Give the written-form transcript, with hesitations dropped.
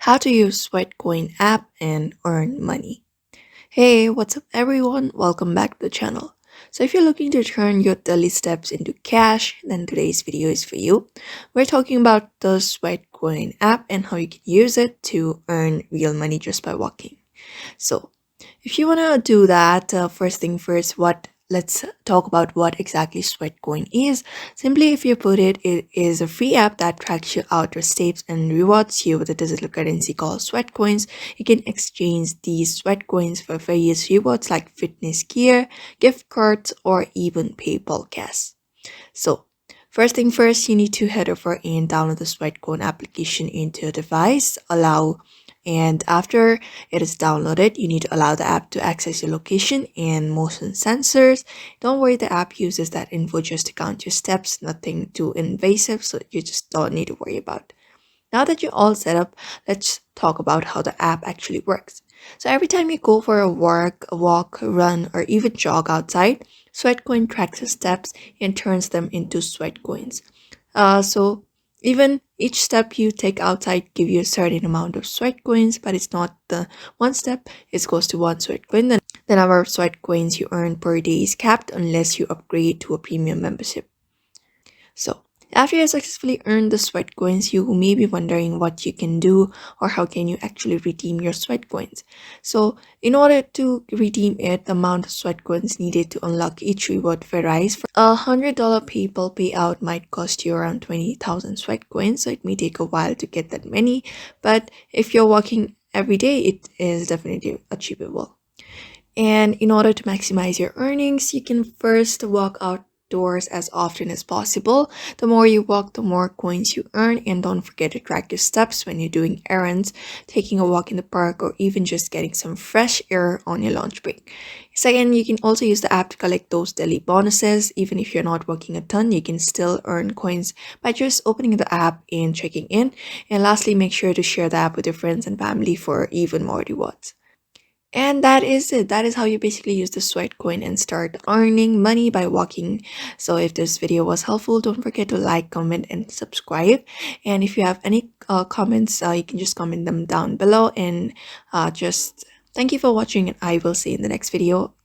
how to use Sweatcoin app and earn money. Hey, what's up everyone? Welcome back to the channel. So if you're looking to turn your daily steps into cash, then today's video is for you. We're talking about the Sweatcoin app and how you can use it to earn real money just by walking. So if you want to do that, first thing first, let's talk about what exactly Sweatcoin is. Simply, if you put it, it is a free app that tracks your outer steps and rewards you with a digital currency called Sweatcoins. You can exchange these Sweatcoins for various rewards like fitness gear, gift cards, or even PayPal cash. So, first thing first, you need to head over and download the Sweatcoin application into your device. And after it is downloaded, you need to allow the app to access your location and motion sensors. Don't worry, the app uses that info just to count your steps, nothing too invasive, so you just don't need to worry about. Now that you're all set up, let's talk about how the app actually works. So every time you go for a walk, run, or even jog outside, Sweatcoin tracks your steps and turns them into Sweatcoins. So even each step you take outside give you a certain amount of Sweatcoins, but it's not the one step, it goes to one Sweatcoin. Then the number of Sweatcoins you earn per day is capped unless you upgrade to a premium membership. So, after you successfully earned the sweat coins, you may be wondering what you can do or how can you actually redeem your sweat coins. So, in order to redeem it, the amount of sweat coins needed to unlock each reward varies. For $100 PayPal payout might cost you around 20,000 sweat coins, so it may take a while to get that many. But if you're walking every day, it is definitely achievable. And in order to maximize your earnings, you can first walk outdoors as often as possible. The more you walk, the more coins you earn. And don't forget to track your steps when you're doing errands, taking a walk in the park, or even just getting some fresh air on your lunch break. Second, you can also use the app to collect those daily bonuses. Even if you're not working a ton, you can still earn coins by just opening the app and checking in. And lastly, make sure to share the app with your friends and family for even more rewards. And that is it. That is how you basically use the sweat coin and start earning money by walking. So if this video was helpful, don't forget to like, comment, and subscribe. And if you have any comments, you can just comment them down below. And just thank you for watching, and I will see you in the next video.